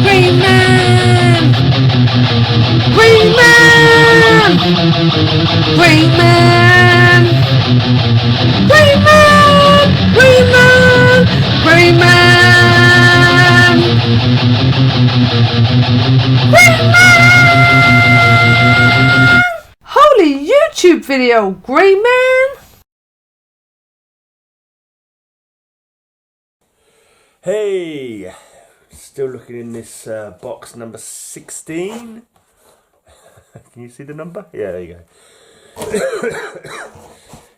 Green Man! Green Man! Green Man! Green Man! Green Man! Green Man! Green Man! Holy YouTube video, Green Man! Hey, still looking in this box number 16. Can you see the number? Yeah, there you go.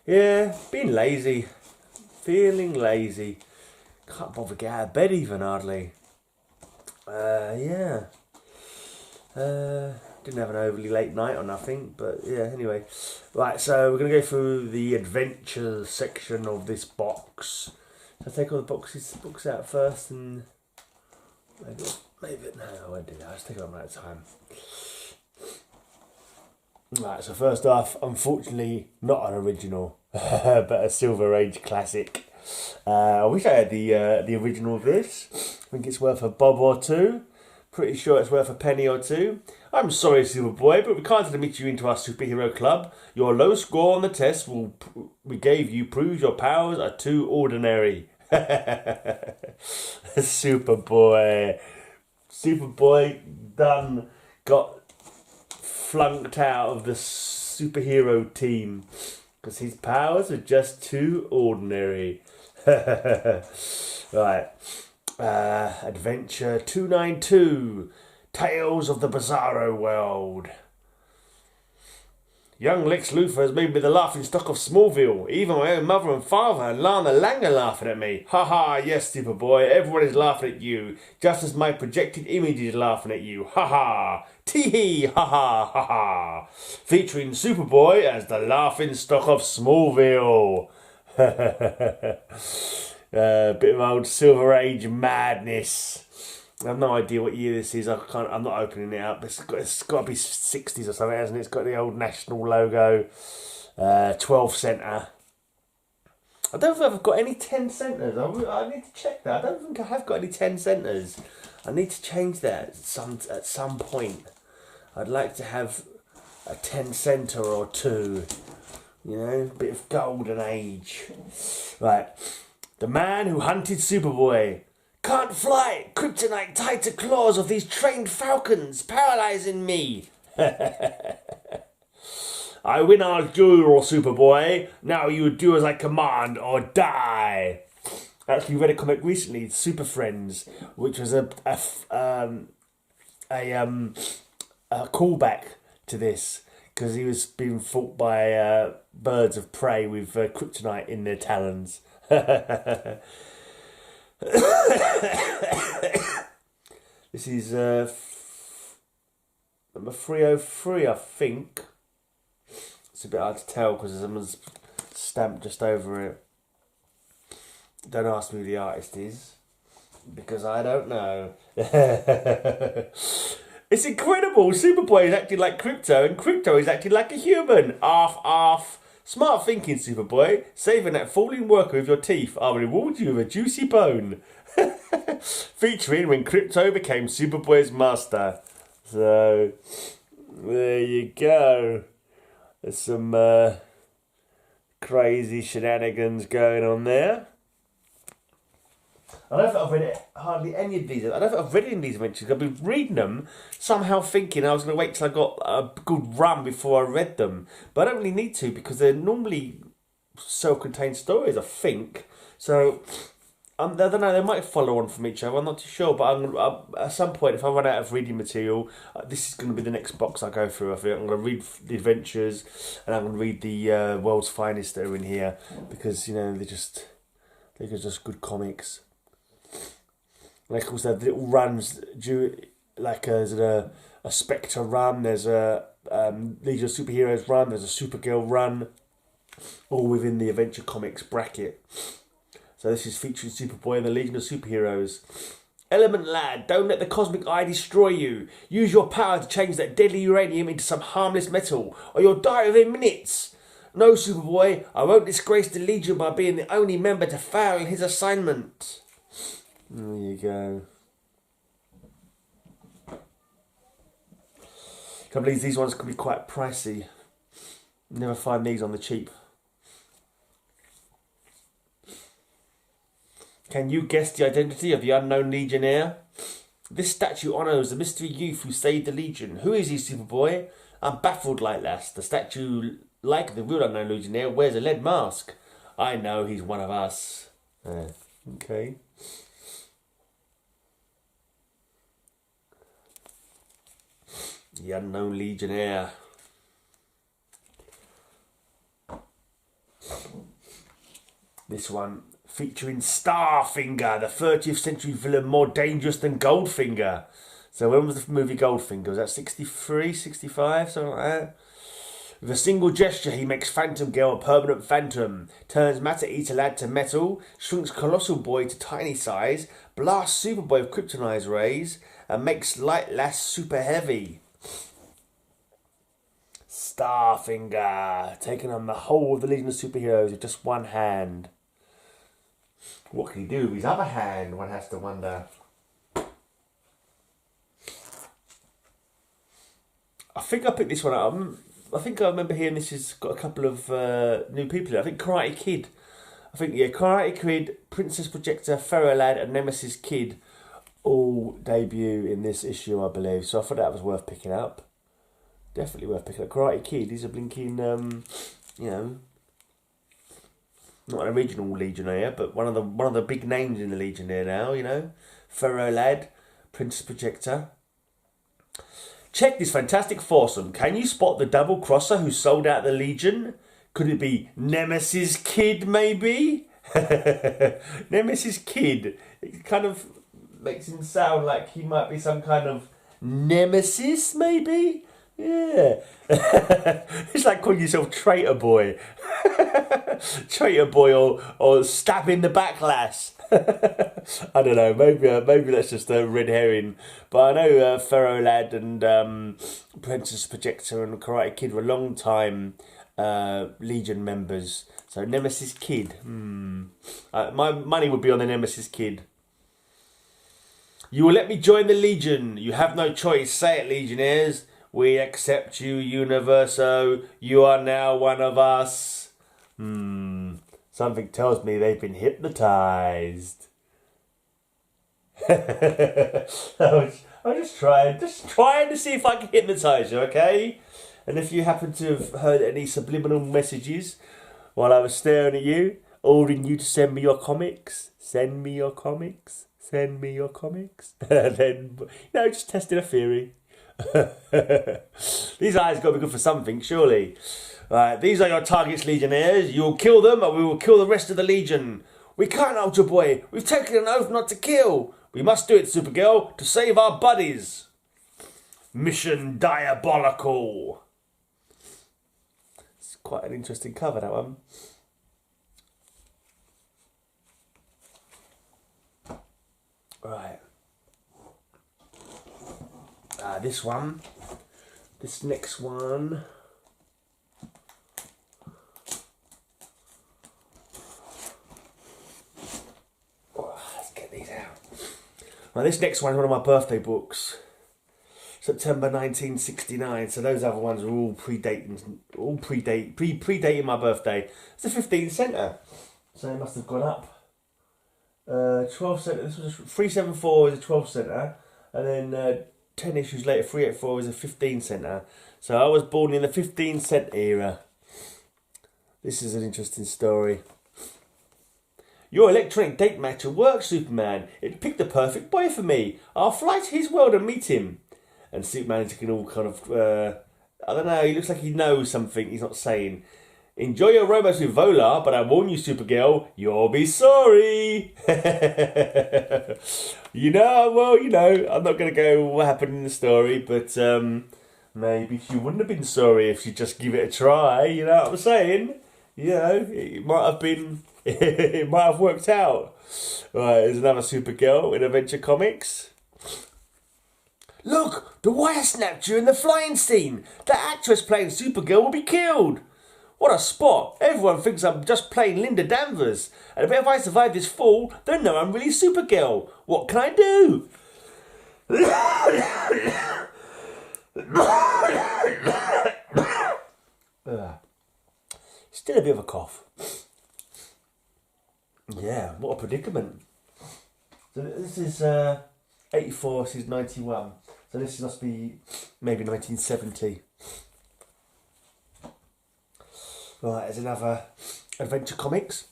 Yeah, being lazy, feeling lazy. Can't bother get out of bed even hardly. Yeah. Didn't have an overly late night or nothing, but yeah, anyway. Right, so we're going to go through the adventure section of this box. So I'll take all the books out first and maybe no, I won't do that. I'll just take them at a time. Right, so first off, unfortunately, not an original, but a Silver Age classic. I wish I had the original of this. I think it's worth a bob or two. Pretty sure it's worth a penny or two. I'm sorry, Superboy, but we can't admit you into our superhero club. Your low score on the test we gave you proves your powers are too ordinary. Superboy done got flunked out of the superhero team because his powers are just too ordinary. Right. Adventure 292, Tales of the Bizarro World. Young Lex Luthor has made me the laughing stock of Smallville. Even my own mother and father and Lana Lang are laughing at me. Ha ha, yes, Superboy, everyone is laughing at you, just as my projected image is laughing at you. Ha ha, tee-hee, ha ha, ha ha. Featuring Superboy as the laughing stock of Smallville. Bit of old Silver Age madness. I have no idea what year this is. I'm not opening it up. It's got to be 60s or something, hasn't it? It's got the old national logo. 12 centre. I don't think I've got any 10 centres. I need to check that. I don't think I have got any 10 centres. I need to change that at some point. I'd like to have a 10 centre or two. You know, a bit of golden age. Right. The man who hunted Superboy. Can't fly! Kryptonite tied to claws of these trained falcons, paralysing me! I win our duel, Superboy. Now you do as I command or die. I actually read a comic recently, Super Friends, which was a callback to this because he was being fought by birds of prey with kryptonite in their talons. This is number 303, I think. It's a bit hard to tell because someone's stamped just over it. Don't ask me who the artist is, because I don't know. It's incredible. Superboy is acting like Crypto, and Crypto is acting like a human. Arf. Smart thinking, Superboy. Saving that falling worker with your teeth. I'll reward you with a juicy bone. Featuring when Crypto became Superboy's master. So, there you go. There's some crazy shenanigans going on there. I don't think I've read hardly any of these. I don't think I've read any of these adventures. I've been reading them, somehow thinking I was going to wait till I got a good run before I read them. But I don't really need to because they're normally self-contained stories, I think. So, I don't know, they might follow on from each other. I'm not too sure. But at some point, if I run out of reading material, this is going to be the next box I go through. I think I'm going to read the adventures and I'm going to read the World's Finest that are in here. Because, you know, they're just good comics. Like, also, have little runs, like there's a Spectre run, there's a Legion of Superheroes run, there's a Supergirl run, all within the Adventure Comics bracket. So this is featuring Superboy and the Legion of Superheroes. Element Lad, don't let the cosmic eye destroy you. Use your power to change that deadly uranium into some harmless metal, or you'll die within minutes. No, Superboy, I won't disgrace the Legion by being the only member to fail in his assignment. There you go. I believe these ones can be quite pricey. Never find these on the cheap. Can you guess the identity of the unknown Legionnaire? This statue honours the mystery youth who saved the Legion. Who is he, Superboy? I'm baffled like last. The statue, like the real unknown Legionnaire, wears a lead mask. I know he's one of us. Okay. The unknown Legionnaire. This one featuring Starfinger, the 30th century villain more dangerous than Goldfinger. So when was the movie Goldfinger? Was that 63, 65, something like that? With a single gesture, he makes Phantom Girl a permanent phantom, turns Matter Eater Lad to metal, shrinks Colossal Boy to tiny size, blasts Superboy with kryptonite rays, and makes Light Lass super heavy. Starfinger, taking on the whole of the Legion of Superheroes with just one hand. What can he do with his other hand, one has to wonder. I think I picked this one up. I think I remember hearing this has got a couple of new people in it. I think Karate Kid. Karate Kid, Princess Projector, Pharaoh Lad and Nemesis Kid all debut in this issue, I believe. So I thought that was worth picking up. Definitely worth picking up. Karate Kid, he's a blinking, you know, not an original Legionnaire, but one of the big names in the Legionnaire now, you know. Pharaoh Lad, Princess Projector. Check this fantastic foursome. Can you spot the double crosser who sold out the Legion? Could it be Nemesis Kid, maybe? Nemesis Kid. It kind of makes him sound like he might be some kind of nemesis, maybe? Yeah. It's like calling yourself Traitor Boy. Traitor Boy or Stab in the Back Lass. I don't know, maybe that's just a red herring. But I know Pharaoh Lad and Princess Projector and Karate Kid were long time Legion members. So Nemesis Kid. My money would be on the Nemesis Kid. You will let me join the Legion. You have no choice. Say it, Legionnaires. We accept you, Universo. You are now one of us. Something tells me they've been hypnotised. I was just trying to see if I can hypnotise you, okay? And if you happen to have heard any subliminal messages while I was staring at you, ordering you to send me your comics, then, just testing a theory. These eyes got to be good for something, surely. Right, these are your targets, Legionnaires. You will kill them, or we will kill the rest of the Legion. We can't, Ultra Boy. We've taken an oath not to kill. We must do it, Supergirl, to save our buddies. Mission Diabolical. It's quite an interesting cover, that one. Right. This next one. Let's get these out. Now this next one is one of my birthday books. September 1969. So those other ones are all predating my birthday. It's the 15th centre. So it must have gone up. 12 centre. This was 374 is a 12 centre, and then 10 issues later, 384 is a 15 centre. So I was born in the 15 cent era. This is an interesting story. Your electronic date matcher works, Superman. It picked the perfect boy for me. I'll fly to his world and meet him. And Superman is taking all kind of, I don't know, he looks like he knows something he's not saying. Enjoy your romance with Volar, but I warn you, Supergirl, you'll be sorry. I'm not going to go what happened in the story, but maybe she wouldn't have been sorry if she'd just give it a try, you know what I'm saying? You know, it might have been, it might have worked out. Right, there's another Supergirl in Adventure Comics. Look, the wire snapped during the flying scene. The actress playing Supergirl will be killed. What a spot! Everyone thinks I'm just plain Linda Danvers. And if I survive this fall, they'll know I'm really Supergirl. What can I do? Still a bit of a cough. Yeah, what a predicament. So this is 84, this is 91. So this must be maybe 1970. Right, there's another Adventure Comics.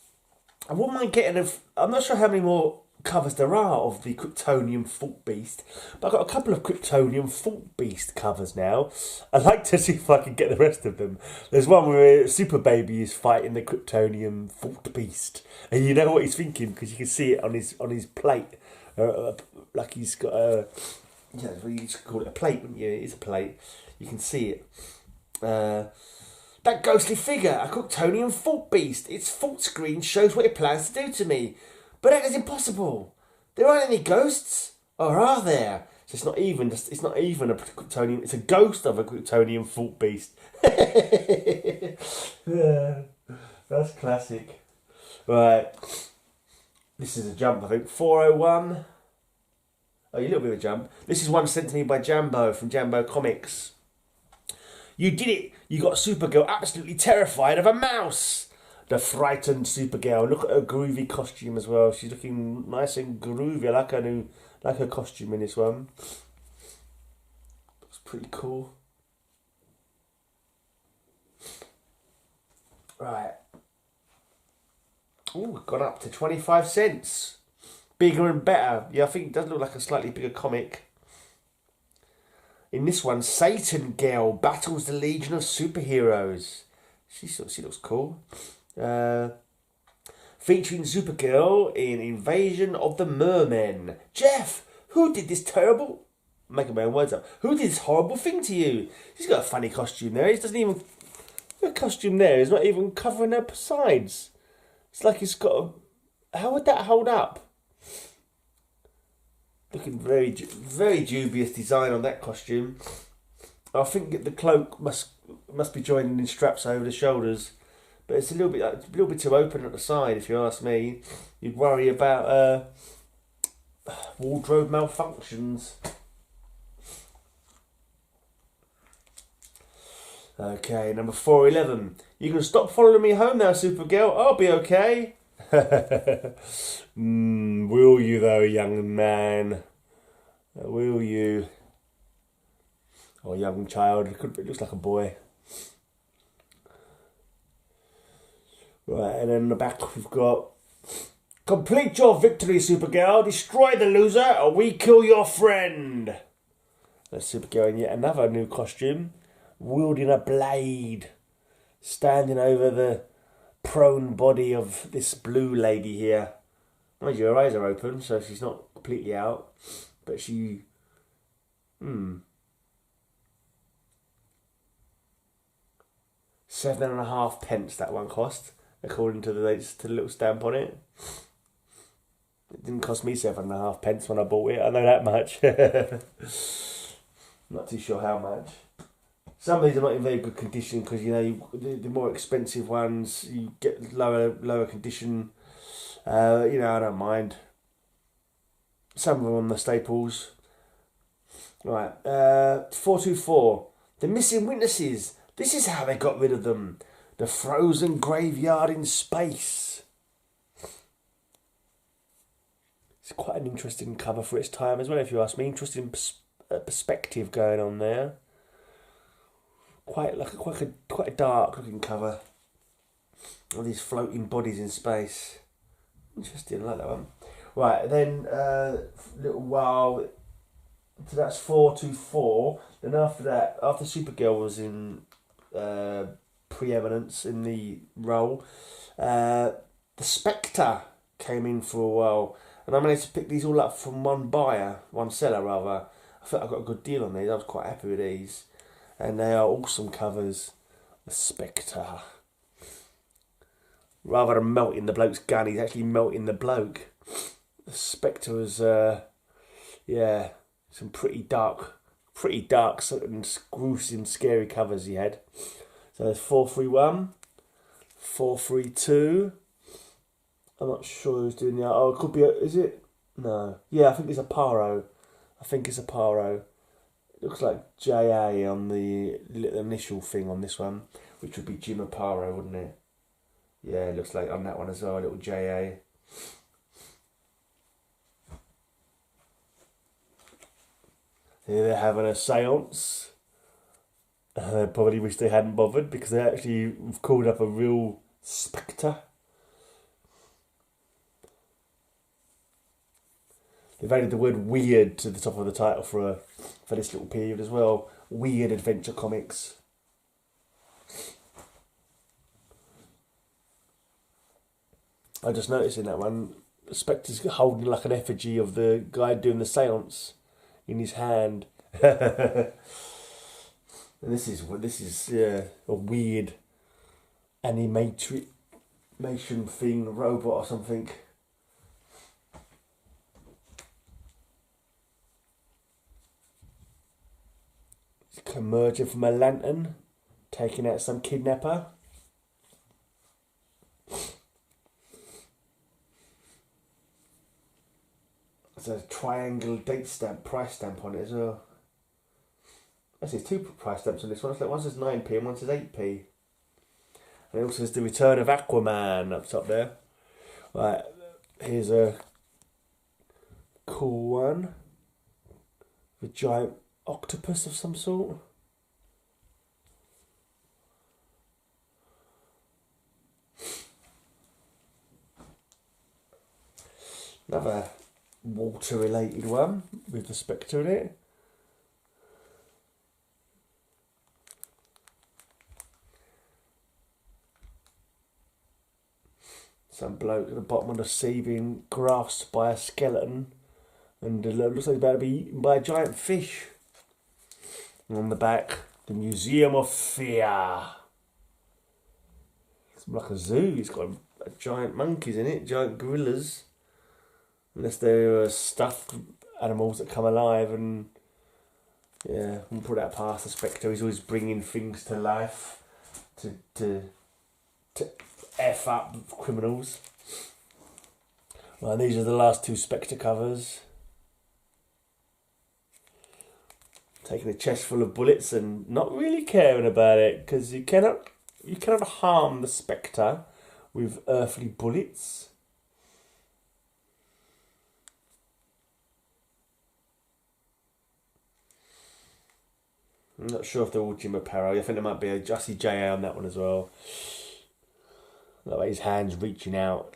I wouldn't mind getting I'm not sure how many more covers there are of the Kryptonian Fault Beast, but I've got a couple of Kryptonian Fault Beast covers now. I'd like to see if I can get the rest of them. There's one where Super Baby is fighting the Kryptonian Fault Beast, and you know what he's thinking because you can see it on his plate, like he's got a you just call it a plate, wouldn't you? It is a plate. You can see it. That ghostly figure, a Kryptonian Fault Beast. Its fault screen shows what it plans to do to me. But that is impossible. There aren't any ghosts, or are there? So it's not even a Kryptonian. It's a ghost of a Kryptonian Fault Beast. Yeah, that's classic. Right, this is a jump. I think 401. Oh, a little bit of a jump. This is one sent to me by Jambo from Jambo Comics. You did it. You got Supergirl absolutely terrified of a mouse. The frightened Supergirl. Look at her groovy costume as well. She's looking nice and groovy. I like her costume in this one. Looks pretty cool. Right. Ooh, gone up to 25 cents. Bigger and better. Yeah, I think it does look like a slightly bigger comic. In this one, Satan Girl battles the Legion of Superheroes. She looks cool. Featuring Supergirl in Invasion of the Mermen. Jeff, who did this terrible... I'm making my own words up. Who did this horrible thing to you? She's got a funny costume there. He doesn't even... Her costume there is not even covering her sides. It's like it's got a... How would that hold up? Looking very, very dubious design on that costume. I think the cloak must be joining in straps over the shoulders. But it's a little bit too open at the side, if you ask me. You'd worry about wardrobe malfunctions. Okay, number 411. You can stop following me home now, Supergirl. I'll be okay. Will you though, young man? Will you? Or young child. It looks like a boy. Right, and then in the back we've got... Complete your victory, Supergirl. Destroy the loser or we kill your friend. That's Supergirl in yet another new costume. Wielding a blade. Standing over the prone body of this blue lady here. Mind you, her eyes are open, so she's not completely out. But she... 7.5 pence that one cost, according to the little stamp on it. It didn't cost me 7.5 pence when I bought it. I know that much. Not too sure how much. Some of these are not in very good condition because the more expensive ones you get lower condition. I don't mind. Some of them are staples. Right, 424. The missing witnesses. This is how they got rid of them. The frozen graveyard in space. It's quite an interesting cover for its time as well, if you ask me. Interesting perspective going on there. Quite a dark looking cover. All these floating bodies in space. Interesting, I like that one. Right, then little while. So that's 424. Then after that, after Supergirl was in preeminence in the role, the Spectre came in for a while, and I managed to pick these all up from one seller rather. I felt I got a good deal on these. I was quite happy with these, and they are awesome covers. The Spectre. Rather than melting the bloke's gun, he's actually melting the bloke. The Spectre was, some pretty dark and gruesome, scary covers he had. So there's 431. 432. I'm not sure who's doing that. Oh, it could be is it? No. Yeah, I think it's a Paro. It looks like JA on the initial thing on this one, which would be Jim Aparo, wouldn't it? Yeah, it looks like on that one as well, a little JA. Here they're having a seance. I probably wish they hadn't bothered because they actually called up a real spectre. They've added the word weird to the top of the title for this little period as well. Weird adventure comics. I just noticed in that one, Spectre's holding like an effigy of the guy doing the seance in his hand. And this is a weird animation thing, robot or something. It's emerging from a lantern, taking out some kidnapper. There's a triangle date stamp, price stamp on it as well. Actually, there's 2 price stamps on this one. One says 9p and one says 8p. And it also says the return of Aquaman up top there. Right, here's a cool one. The giant octopus of some sort. Another water related one with the Spectre in it. Some bloke at the bottom of the sea being grasped by a skeleton, and it looks like he's about to be eaten by a giant fish. And on the back, the Museum of Fear. It's like a zoo. It's got a giant monkeys in it, giant gorillas. Unless they're stuffed animals that come alive, and yeah, we'll put that past the Spectre. He's always bringing things to life to F up criminals. Well, these are the last 2 Spectre covers. Taking a chest full of bullets and not really caring about it, because you cannot harm the Spectre with earthly bullets. I'm not sure if they're all Jim Aparo. I think there might be a Jussie J.A. on that one as well. That way his hand's reaching out.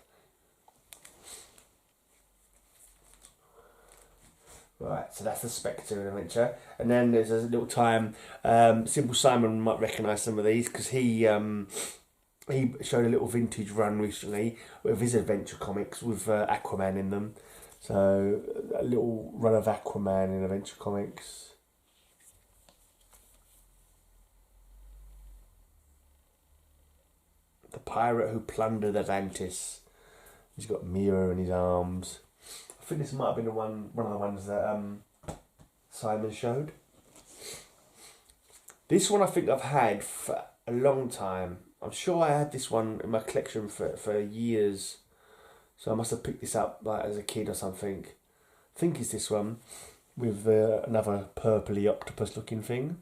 Right, so that's the Spectre adventure. And then there's a little time, Simple Simon might recognise some of these because he showed a little vintage run recently with his adventure comics with Aquaman in them. So a little run of Aquaman in adventure comics. The pirate who plundered Atlantis. He's got Mira in his arms. I think this might have been one of the ones that Simon showed. This one I think I've had for a long time. I'm sure I had this one in my collection for years. So I must have picked this up like as a kid or something. I think it's this one with another purpley octopus looking thing.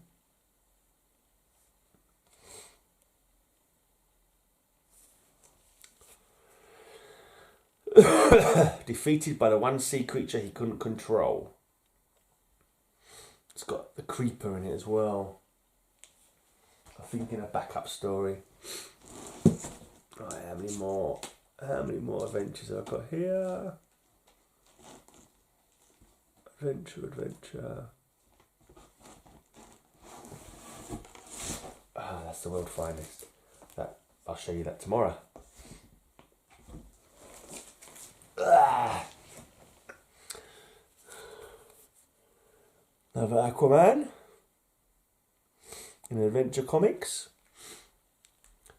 Defeated by the one sea creature he couldn't control. It's got the creeper in it as well. I think in a backup story. Right, how many more adventures have I got here? Adventure. Ah, that's the world finest. I'll show you that tomorrow. Another Aquaman in Adventure Comics.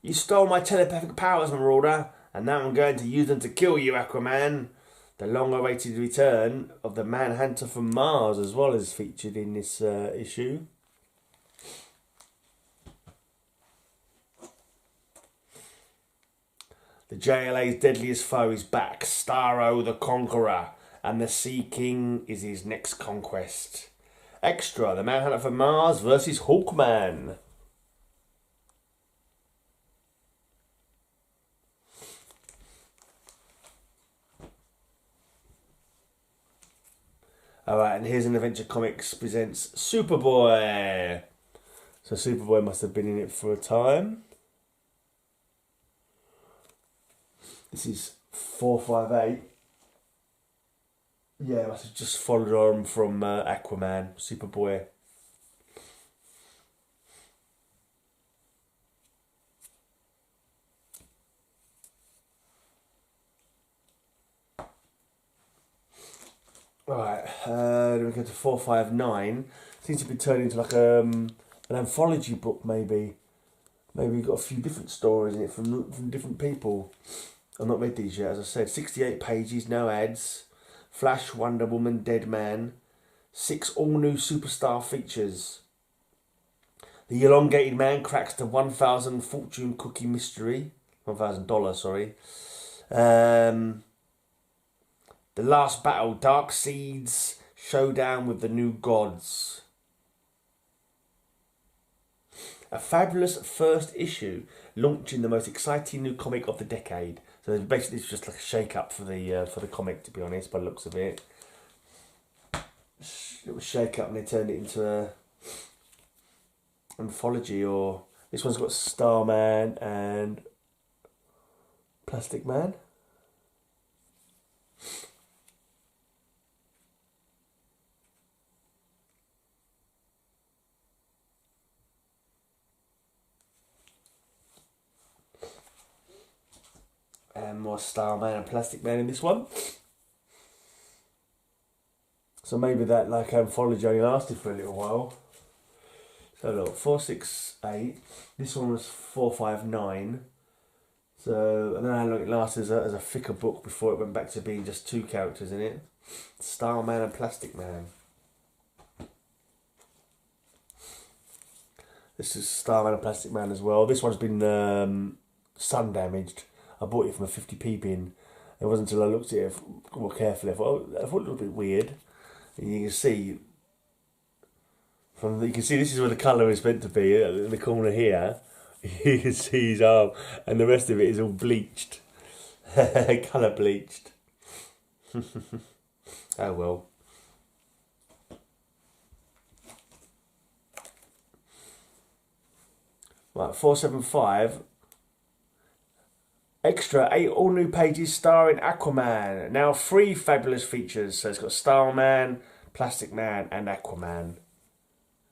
You stole my telepathic powers, Marauder, and now I'm going to use them to kill you, Aquaman. The long-awaited return of the Manhunter from Mars as well is featured in this issue. The JLA's deadliest foe is back, Starro the Conqueror, and the Sea King is his next conquest. Extra, the Manhunter for Mars versus Hawkman. Alright, and here's an Adventure Comics presents Superboy. So Superboy must have been in it for a time. This is 458. Yeah, must have just followed on from Aquaman, Superboy. Right, then we go to 459. Seems to be turning into like an anthology book, maybe. Maybe we've got a few different stories in it from different people. I've not read these yet, as I said. 68 pages, no ads. Flash, Wonder Woman, Dead Man. 6 all-new superstar features. The Elongated Man cracks the 1,000 fortune cookie mystery. $1,000, sorry. The Last Battle, Dark Seeds, Showdown with the New Gods. A fabulous first issue, launching the most exciting new comic of the decade. So basically it's just like a shake-up for the comic, to be honest, by the looks of it. Little shake-up and they turned it into a anthology, or... This one's got Starman and Plastic Man. And more Starman and Plastic Man in this one. So maybe that like anthology only lasted for a little while. So look, 468. This one was 459. So I don't know how long it lasted as a thicker book before it went back to being just 2 characters in it. Starman and Plastic Man. This is Starman and Plastic Man as well. This one's been sun damaged. I bought it from a 50p bin. It wasn't until I looked at it more carefully. I thought it looked a bit weird. And you can see this is where the colour is meant to be in the corner here. You can see his arm, and the rest of it is all bleached, colour bleached. Oh well. Right, 475. Extra 8 all new pages starring Aquaman. Now 3 fabulous features. So it's got Starman, Plastic Man, and Aquaman.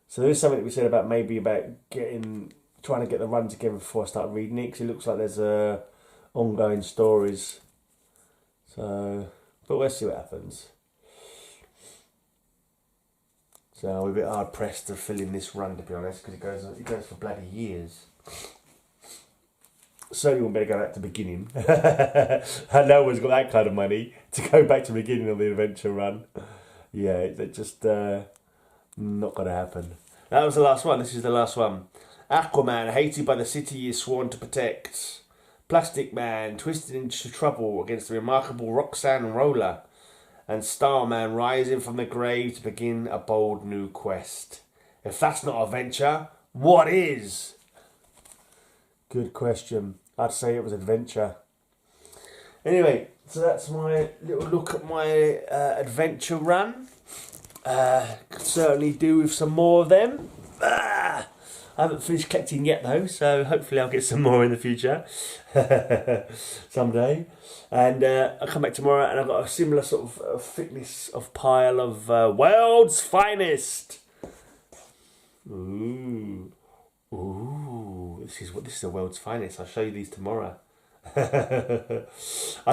So there is something that we said about maybe about trying to get the run together before I start reading it, because it looks like there's ongoing stories. So, but we'll see what happens. So we're a bit hard pressed to fill in this run, to be honest, because it goes for bloody years. Certainly won't better go back to the beginning. And no one's got that kind of money to go back to the beginning of the adventure run. Yeah, it's just not going to happen. That was the last one. This is the last one. Aquaman, hated by the city he is sworn to protect. Plastic Man, twisted into trouble against the remarkable Roxanne Roller. And Starman, rising from the grave to begin a bold new quest. If that's not adventure, what is? Good question. I'd say it was adventure. Anyway, so that's my little look at my adventure run. Could certainly do with some more of them. I haven't finished collecting yet though, so hopefully I'll get some more in the future. Someday. And I'll come back tomorrow and I've got a similar sort of thickness of pile of world's finest. Ooh. Ooh, this is the world's finest. I'll show you these tomorrow. I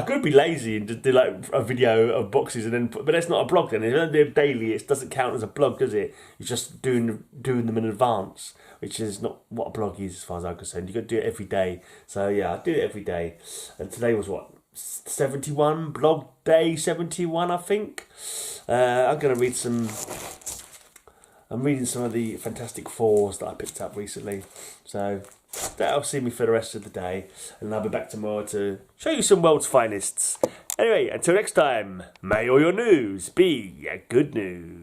could be lazy and just do like a video of boxes and then, but that's not a blog then. If you don't do it daily, it doesn't count as a blog, does it? It's just doing them in advance, which is not what a blog is as far as I'm concerned. You've got to do it every day. So yeah, I do it every day. And today was what? 71, blog day 71, I think. I'm going to read some... I'm reading some of the Fantastic Fours that I picked up recently. So that'll see me for the rest of the day, and I'll be back tomorrow to show you some world's finest. Anyway, until next time, may all your news be good news.